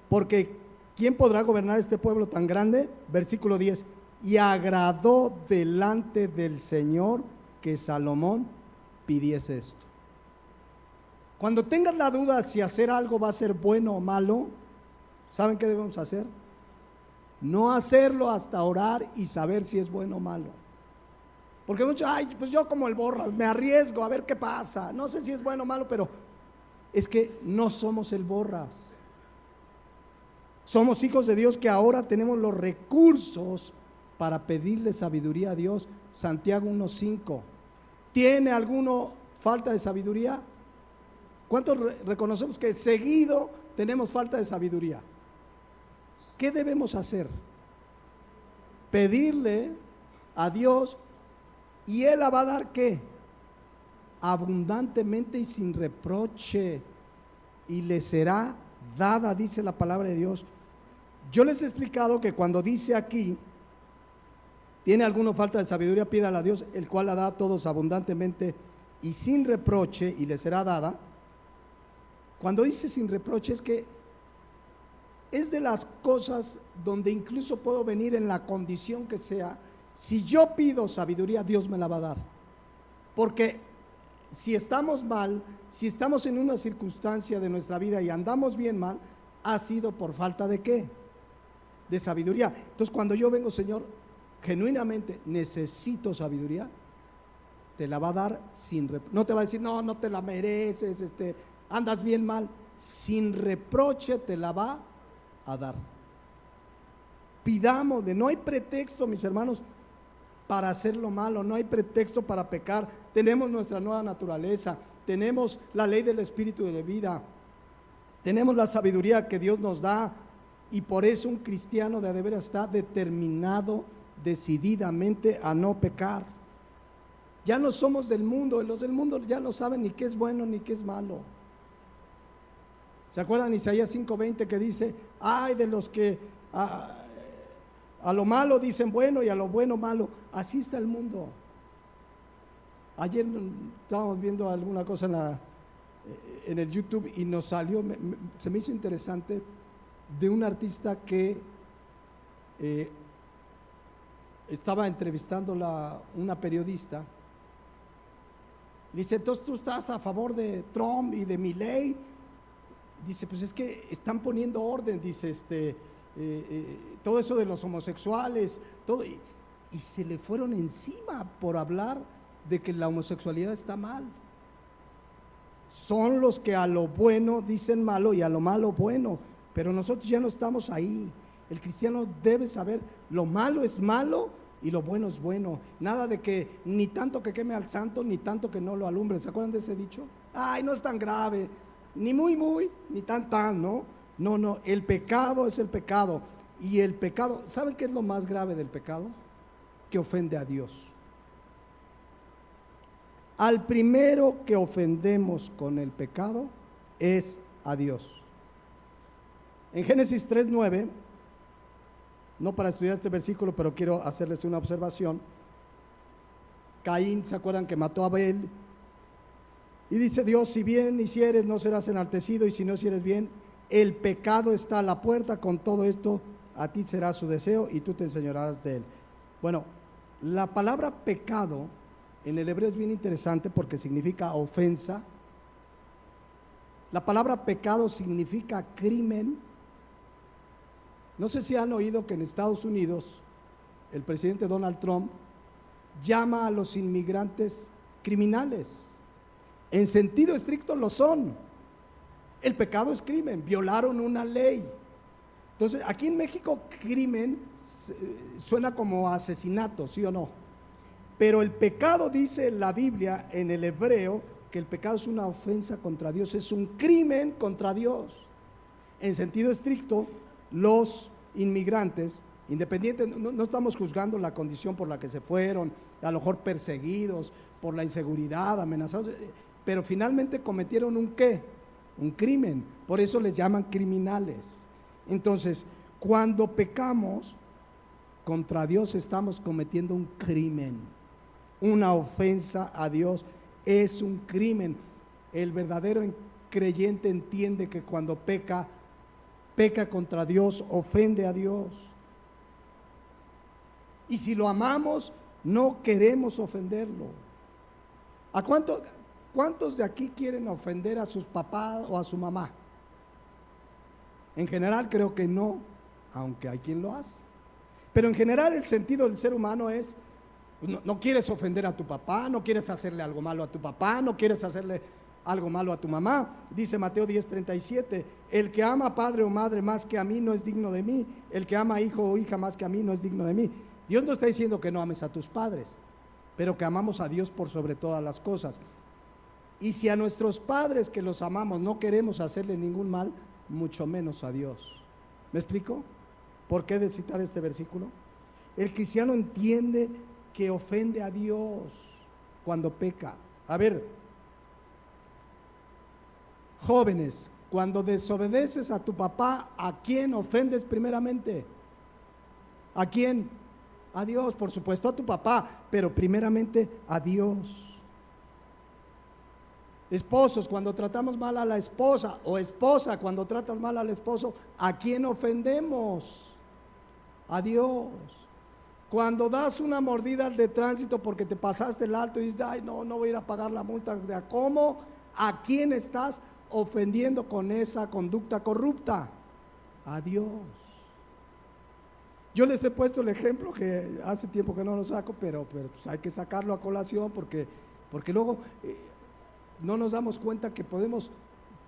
A: porque ¿quién podrá gobernar este pueblo tan grande? Versículo 10, y agradó delante del Señor que Salomón pidiese esto. Cuando tengas la duda si hacer algo va a ser bueno o malo, ¿saben qué debemos hacer? No hacerlo hasta orar y saber si es bueno o malo. Porque muchos, ay, pues yo como el Borras, me arriesgo a ver qué pasa, no sé si es bueno o malo, pero es que no somos el Borras. Somos hijos de Dios que ahora tenemos los recursos para pedirle sabiduría a Dios. Santiago 1:5. ¿Tiene alguno falta de sabiduría? ¿Cuántos reconocemos que seguido tenemos falta de sabiduría? ¿Qué debemos hacer? Pedirle a Dios, y Él la va a dar, ¿qué? Abundantemente y sin reproche, y le será dada, dice la palabra de Dios. Yo les he explicado que cuando dice aquí, tiene alguna falta de sabiduría, pídala a Dios, el cual la da a todos abundantemente y sin reproche, y le será dada. Cuando dice sin reproche, es que es de las cosas donde incluso puedo venir en la condición que sea. Si yo pido sabiduría, Dios me la va a dar. Porque si estamos mal, si estamos en una circunstancia de nuestra vida y andamos bien mal, ha sido por falta de ¿qué? De sabiduría. Entonces cuando yo vengo, Señor, genuinamente necesito sabiduría, te la va a dar sin reproche. No te va a decir, no, no te la mereces, andas bien mal. Sin reproche te la va a dar. Pidámosle, no hay pretexto, mis hermanos, para hacer lo malo, no hay pretexto para pecar. Tenemos nuestra nueva naturaleza, tenemos la ley del espíritu de vida, tenemos la sabiduría que Dios nos da, y por eso un cristiano de veras está determinado decididamente a no pecar. Ya no somos del mundo, los del mundo ya no saben ni qué es bueno ni qué es malo. ¿Se acuerdan Isaías 5:20 que dice, ay de los que a lo malo dicen bueno y a lo bueno malo? Así está el mundo. Ayer estábamos viendo alguna cosa en el YouTube y nos salió, se me hizo interesante, de un artista que estaba entrevistando una periodista. Dice, entonces tú estás a favor de Trump y de Milei. Dice, pues es que están poniendo orden, dice, todo eso de los homosexuales, todo, y se le fueron encima por hablar de que la homosexualidad está mal. Son los que a lo bueno dicen malo y a lo malo bueno, pero nosotros ya no estamos ahí. El cristiano debe saber, lo malo es malo y lo bueno es bueno. Nada de que ni tanto que queme al santo, ni tanto que no lo alumbre. ¿Se acuerdan de ese dicho? Ay, no es tan grave, ni muy, ni tan, ¿no? No, el pecado es el pecado. Y el pecado, ¿saben qué es lo más grave del pecado? Que ofende a Dios. Al primero que ofendemos con el pecado es a Dios. En Génesis 3:9, no para estudiar este versículo, pero quiero hacerles una observación. Caín, ¿se acuerdan que mató a Abel? Y dice Dios, si bien hicieres no serás enaltecido, y si no hicieres bien, el pecado está a la puerta, con todo esto a ti será su deseo y tú te enseñarás de él. Bueno, la palabra pecado en el hebreo es bien interesante porque significa ofensa. La palabra pecado significa crimen. No sé si han oído que en Estados Unidos el presidente Donald Trump llama a los inmigrantes criminales. En sentido estricto lo son. El pecado es crimen, violaron una ley. Entonces, aquí en México crimen suena como asesinato, ¿sí o no? Pero el pecado, dice la Biblia en el hebreo, que el pecado es una ofensa contra Dios, es un crimen contra Dios. En sentido estricto, los inmigrantes, independientes, no estamos juzgando la condición por la que se fueron, a lo mejor perseguidos por la inseguridad, amenazados, pero finalmente cometieron un ¿qué? Un crimen, por eso les llaman criminales. Entonces, cuando pecamos contra Dios estamos cometiendo un crimen, una ofensa a Dios, es un crimen. El verdadero creyente entiende que cuando peca contra Dios, ofende a Dios. Y si lo amamos, no queremos ofenderlo. ¿A cuántos de aquí quieren ofender a sus papás o a su mamá? En general creo que no, aunque hay quien lo hace. Pero en general el sentido del ser humano es, no quieres ofender a tu papá, no quieres hacerle algo malo a tu papá, no quieres hacerle algo malo a tu mamá. Dice Mateo 10:37, el que ama a padre o madre más que a mí no es digno de mí, el que ama a hijo o hija más que a mí no es digno de mí. Dios no está diciendo que no ames a tus padres, pero que amamos a Dios por sobre todas las cosas. Y si a nuestros padres que los amamos no queremos hacerle ningún mal, mucho menos a Dios. ¿Me explico? ¿Por qué de citar este versículo? El cristiano entiende que ofende a Dios cuando peca. A ver, jóvenes, cuando desobedeces a tu papá, ¿a quién ofendes primeramente? ¿A quién? A Dios, por supuesto a tu papá, pero primeramente a Dios. Esposos, cuando tratamos mal a la esposa, o esposa, cuando tratas mal al esposo, ¿a quién ofendemos? A Dios. Cuando das una mordida de tránsito porque te pasaste el alto y dices, ay, no voy a ir a pagar la multa, ¿cómo? ¿A quién estás ofendiendo con esa conducta corrupta? A Dios. Yo les he puesto el ejemplo que hace tiempo que no lo saco, pero pues hay que sacarlo a colación porque luego no nos damos cuenta que podemos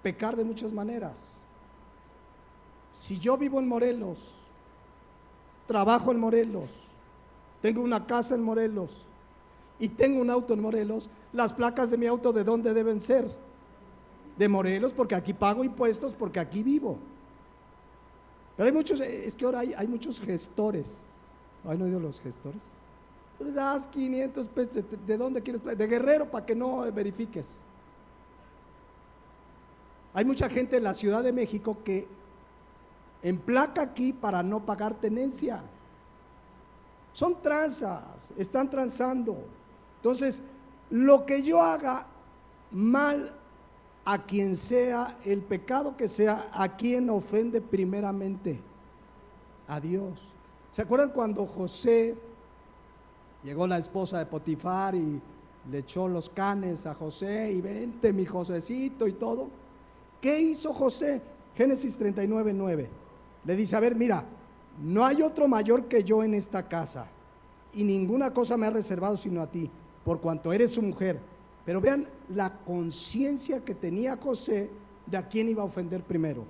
A: pecar de muchas maneras. Si yo vivo en Morelos, trabajo en Morelos, tengo una casa en Morelos y tengo un auto en Morelos, las placas de mi auto, ¿de dónde deben ser? De Morelos, porque aquí pago impuestos, porque aquí vivo. Pero hay muchos, es que ahora hay muchos gestores. ¿Han oído los gestores? Tú les das 500 pesos, ¿de dónde quieres? De Guerrero, para que no verifiques. Hay mucha gente en la Ciudad de México que emplaca aquí para no pagar tenencia. Son tranzas, están transando. Entonces, lo que yo haga mal a quien sea, el pecado que sea, ¿a quien ofende primeramente? A Dios. ¿Se acuerdan cuando José, llegó la esposa de Potifar y le echó los canes a José y vente mi Josecito y todo? ¿Qué hizo José? Génesis 39:9. Le dice, a ver, mira, no hay otro mayor que yo en esta casa y ninguna cosa me ha reservado sino a ti, por cuanto eres su mujer. Pero vean la conciencia que tenía José de a quién iba a ofender primero.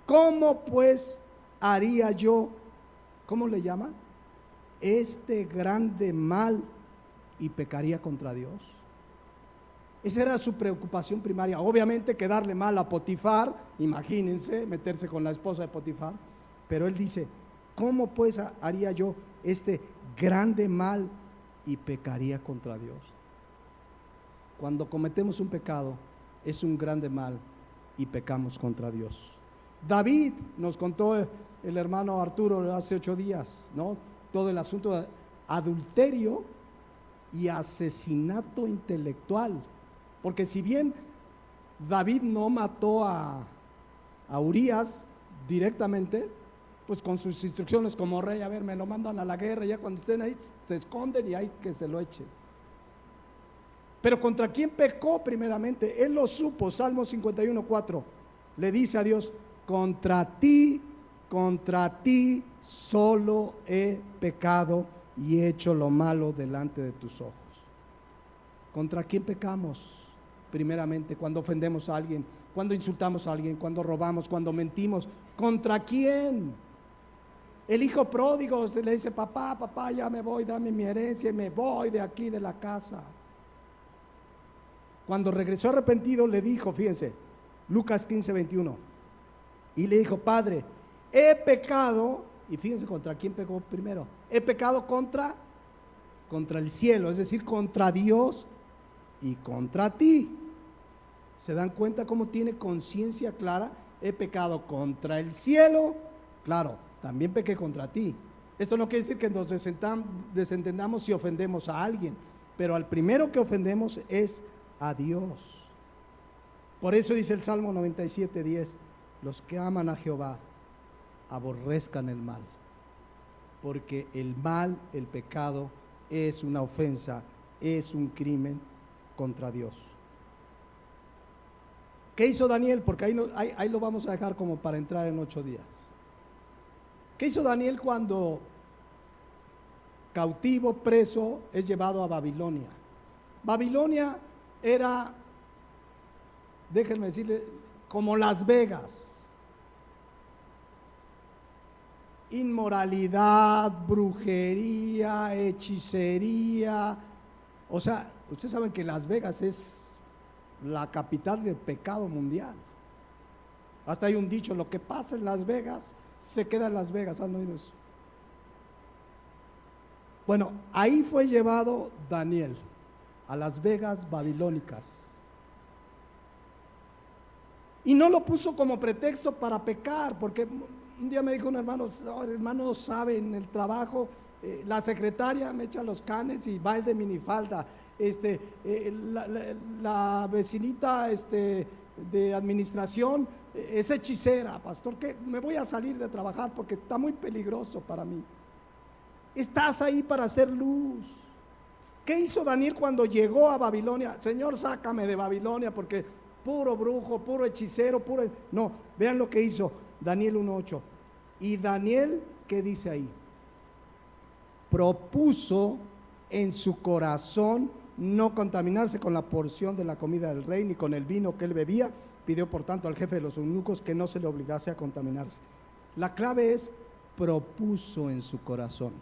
A: ¿Cómo pues haría yo, cómo le llama? Este grande mal y pecaría contra Dios. Esa era su preocupación primaria. Obviamente que darle mal a Potifar, imagínense meterse con la esposa de Potifar, pero él dice, ¿cómo pues haría yo este grande mal y pecaría contra Dios? Cuando cometemos un pecado, es un grande mal y pecamos contra Dios. David, nos contó el hermano Arturo hace 8 días, ¿no? Todo el asunto de adulterio y asesinato intelectual. Porque si bien David no mató a a Urías directamente, pues con sus instrucciones como rey, a ver, me lo mandan a la guerra, ya cuando estén ahí se esconden y hay que se lo echen. Pero ¿contra quién pecó primeramente? Él lo supo. Salmo 51:4 le dice a Dios: contra ti solo he pecado y he hecho lo malo delante de tus ojos. ¿Contra quién pecamos primeramente? Cuando ofendemos a alguien, cuando insultamos a alguien, cuando robamos, cuando mentimos. ¿Contra quién? El hijo pródigo se le dice: papá, ya me voy, dame mi herencia y me voy de aquí de la casa. Cuando regresó arrepentido le dijo, fíjense, Lucas 15:21, y le dijo: Padre, he pecado, y fíjense contra quién pecó primero, he pecado contra el cielo, es decir, contra Dios y contra ti. ¿Se dan cuenta cómo tiene conciencia clara? He pecado contra el cielo, claro, también pequé contra ti. Esto no quiere decir que nos desentendamos si ofendemos a alguien, pero al primero que ofendemos es a Dios. Por eso dice el Salmo 97:10: los que aman a Jehová aborrezcan el mal, porque el mal, el pecado, es una ofensa, es un crimen contra Dios. ¿Qué hizo Daniel? Porque ahí lo vamos a dejar como para entrar en 8 días. ¿Qué hizo Daniel cuando cautivo, preso, es llevado a Babilonia? Babilonia era, déjenme decirle, como Las Vegas. Inmoralidad, brujería, hechicería. O sea, ustedes saben que Las Vegas es la capital del pecado mundial. Hasta hay un dicho: lo que pasa en Las Vegas se queda en Las Vegas. ¿Han oído eso? Bueno, ahí fue llevado Daniel, a Las Vegas babilónicas. Y no lo puso como pretexto para pecar, porque un día me dijo un hermano: hermano, sabe, en el trabajo la secretaria me echa los canes y va el de minifalda, la vecinita de administración es hechicera, pastor, que me voy a salir de trabajar porque está muy peligroso para mí. Estás ahí para hacer luz. ¿Qué hizo Daniel cuando llegó a Babilonia? Señor, sácame de Babilonia porque puro brujo, puro hechicero, puro... No, vean lo que hizo Daniel 1:8. Y Daniel, ¿qué dice ahí? Propuso en su corazón no contaminarse con la porción de la comida del rey ni con el vino que él bebía. Pidió por tanto al jefe de los eunucos que no se le obligase a contaminarse. La clave es: propuso en su corazón.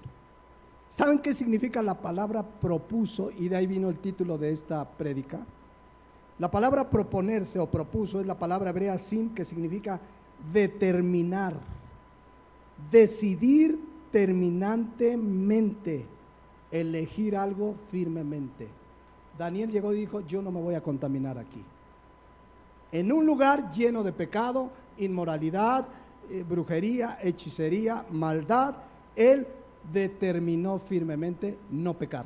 A: ¿Saben qué significa la palabra propuso? Y de ahí vino el título de esta prédica. La palabra proponerse o propuso es la palabra hebrea sim, que significa determinar, decidir terminantemente, elegir algo firmemente. Daniel llegó y dijo: yo no me voy a contaminar aquí. En un lugar lleno de pecado, inmoralidad, brujería, hechicería, maldad, él determinó firmemente no pecar.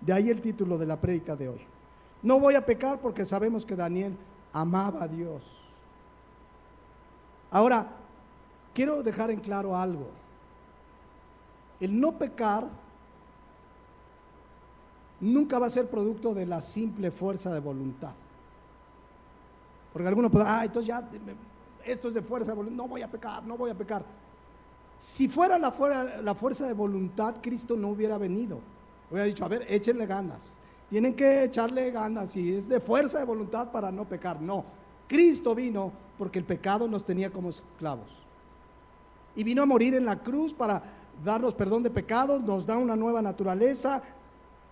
A: De ahí el título de la prédica de hoy. No voy a pecar, porque sabemos que Daniel amaba a Dios. Ahora, quiero dejar en claro algo. El no pecar nunca va a ser producto de la simple fuerza de voluntad. Porque algunos pueden, entonces ya, esto es de fuerza de voluntad, no voy a pecar, no voy a pecar. Si fuera la fuerza de voluntad, Cristo no hubiera venido. Hubiera dicho: a ver, échenle ganas. Tienen que echarle ganas, y es de fuerza de voluntad para no pecar. No, Cristo vino porque el pecado nos tenía como esclavos. Y vino a morir en la cruz para darnos perdón de pecados, nos da una nueva naturaleza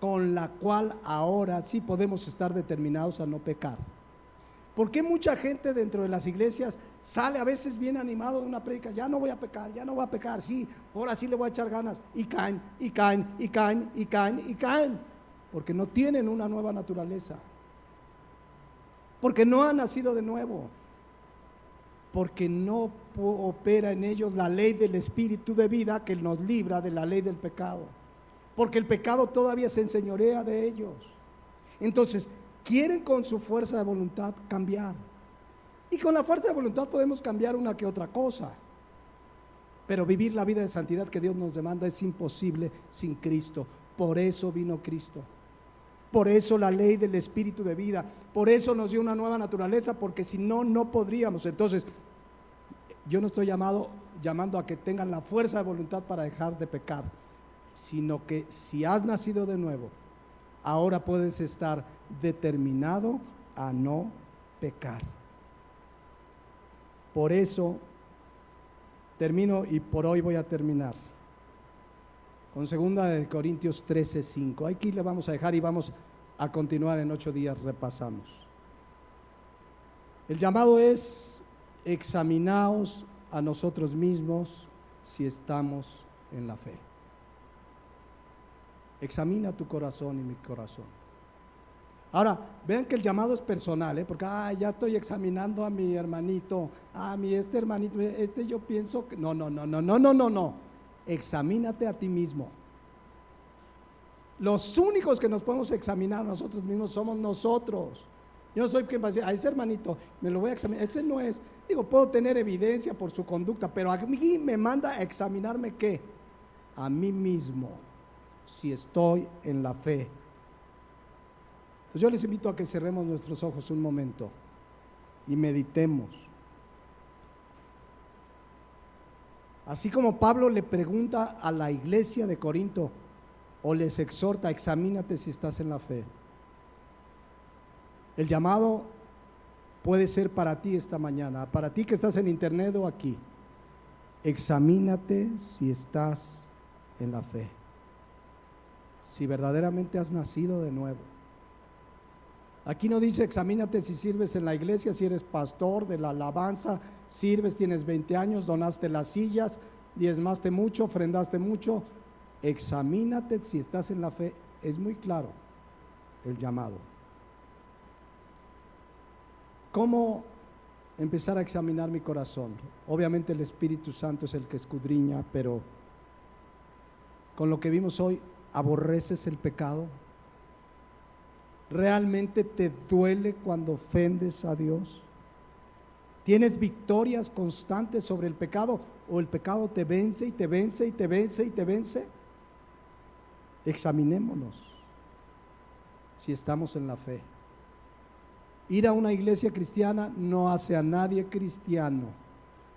A: con la cual ahora sí podemos estar determinados a no pecar. ¿Por qué mucha gente dentro de las iglesias sale a veces bien animado de una prédica? Ya no voy a pecar, ya no voy a pecar, sí, ahora sí le voy a echar ganas, y caen, y caen, y caen, y caen, y caen, porque no tienen una nueva naturaleza, porque no han nacido de nuevo, porque no opera en ellos la ley del espíritu de vida que nos libra de la ley del pecado, porque el pecado todavía se enseñorea de ellos. Entonces, quieren con su fuerza de voluntad cambiar. Y con la fuerza de voluntad podemos cambiar una que otra cosa. Pero vivir la vida de santidad que Dios nos demanda es imposible sin Cristo. Por eso vino Cristo. Por eso la ley del espíritu de vida. Por eso nos dio una nueva naturaleza, porque si no, no podríamos. Entonces, yo no estoy llamando a que tengan la fuerza de voluntad para dejar de pecar, sino que si has nacido de nuevo, ahora puedes estar determinado a no pecar. Por eso termino, y por hoy voy a terminar con 2 Corintios 13:5. Aquí le vamos a dejar y vamos a continuar en 8 días, repasamos. El llamado es: examinaos a nosotros mismos si estamos en la fe. Examina tu corazón y mi corazón. Ahora, vean que el llamado es personal, porque ya estoy examinando a mi hermanito, este hermanito, yo pienso que no. Examínate a ti mismo. Los únicos que nos podemos examinar a nosotros mismos somos nosotros. Yo no soy quien va a decir, a ese hermanito me lo voy a examinar, ese no es. Puedo tener evidencia por su conducta, pero a mí me manda a examinarme ¿qué? A mí mismo, si estoy en la fe. Entonces yo les invito a que cerremos nuestros ojos un momento y meditemos. Así como Pablo le pregunta a la iglesia de Corinto, o les exhorta: examínate si estás en la fe. El llamado puede ser para ti esta mañana, para ti que estás en internet o aquí. Examínate si estás en la fe, si verdaderamente has nacido de nuevo. Aquí no dice examínate si sirves en la iglesia, si eres pastor de la alabanza, sirves, tienes 20 años, donaste las sillas, diezmaste mucho, ofrendaste mucho. Examínate si estás en la fe. Es muy claro el llamado. ¿Cómo empezar a examinar mi corazón? Obviamente el Espíritu Santo es el que escudriña, pero con lo que vimos hoy, ¿aborreces el pecado? ¿Realmente te duele cuando ofendes a Dios? ¿Tienes victorias constantes sobre el pecado, o el pecado te vence y te vence y te vence y te vence? Examinémonos si estamos en la fe. Ir a una iglesia cristiana no hace a nadie cristiano.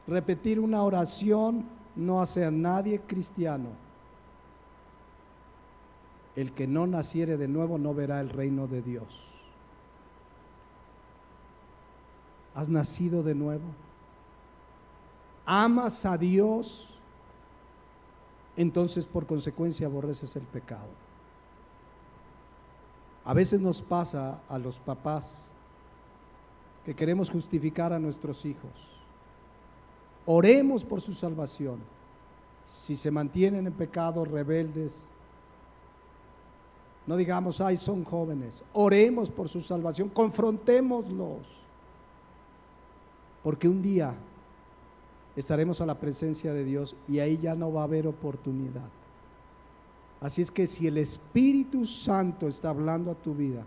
A: Repetir una oración no hace a nadie cristiano. El que no naciere de nuevo no verá el reino de Dios. ¿Has nacido de nuevo? ¿Amas a Dios? Entonces, por consecuencia, aborreces el pecado. A veces nos pasa a los papás que queremos justificar a nuestros hijos. Oremos por su salvación. Si se mantienen en pecado, rebeldes, no digamos, son jóvenes. Oremos por su salvación, confrontémoslos, porque un día estaremos a la presencia de Dios y ahí ya no va a haber oportunidad. Así es que si el Espíritu Santo está hablando a tu vida,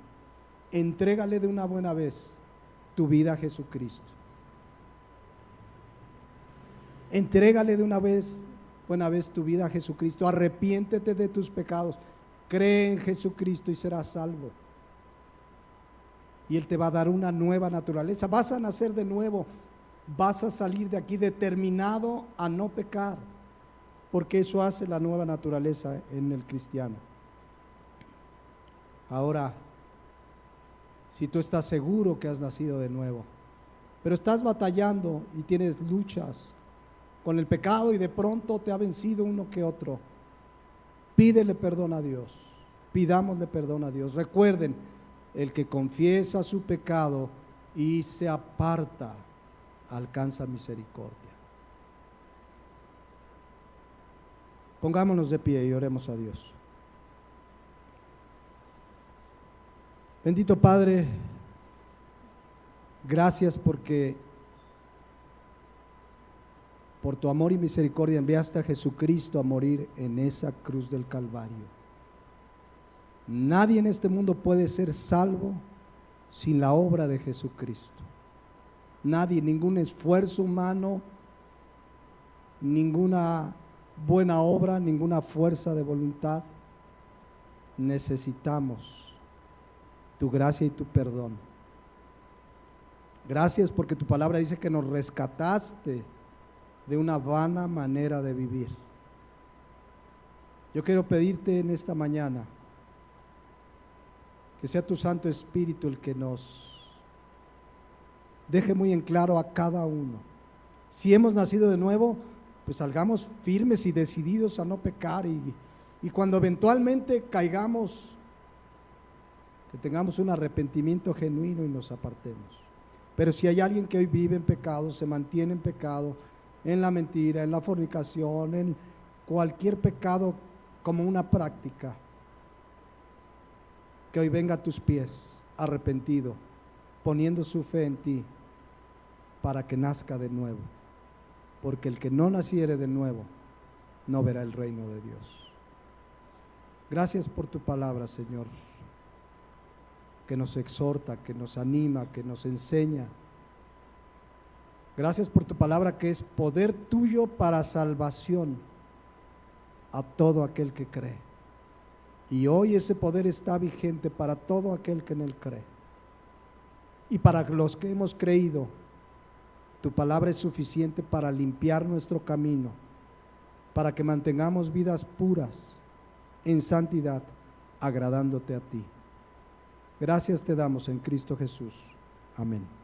A: entrégale de una buena vez tu vida a Jesucristo. Entrégale de una buena vez tu vida a Jesucristo. Arrepiéntete de tus pecados. Cree en Jesucristo y serás salvo. Y Él te va a dar una nueva naturaleza. Vas a nacer de nuevo. Vas a salir de aquí determinado a no pecar, porque eso hace la nueva naturaleza en el cristiano. Ahora, si tú estás seguro que has nacido de nuevo, pero estás batallando y tienes luchas con el pecado y de pronto te ha vencido uno que otro, pídele perdón a Dios, pidámosle perdón a Dios. Recuerden, el que confiesa su pecado y se aparta, alcanza misericordia. Pongámonos de pie y oremos a Dios. Bendito Padre, gracias porque por tu amor y misericordia enviaste a Jesucristo a morir en esa cruz del Calvario. Nadie en este mundo puede ser salvo sin la obra de Jesucristo. Nadie, ningún esfuerzo humano, ninguna buena obra, ninguna fuerza de voluntad. Necesitamos tu gracia y tu perdón. Gracias porque tu palabra dice que nos rescataste de una vana manera de vivir. Yo quiero pedirte en esta mañana que sea tu Santo Espíritu el que nos deje muy en claro a cada uno. Si hemos nacido de nuevo, pues salgamos firmes y decididos a no pecar y cuando eventualmente caigamos, que tengamos un arrepentimiento genuino y nos apartemos. Pero si hay alguien que hoy vive en pecado, se mantiene en pecado, en la mentira, en la fornicación, en cualquier pecado como una práctica, que hoy venga a tus pies arrepentido, poniendo su fe en ti para que nazca de nuevo, porque el que no naciere de nuevo no verá el reino de Dios. Gracias por tu palabra, Señor, que nos exhorta, que nos anima, que nos enseña. Gracias por tu palabra que es poder tuyo para salvación a todo aquel que cree. Y hoy ese poder está vigente para todo aquel que en él cree. Y para los que hemos creído, tu palabra es suficiente para limpiar nuestro camino, para que mantengamos vidas puras, en santidad, agradándote a ti. Gracias te damos en Cristo Jesús. Amén.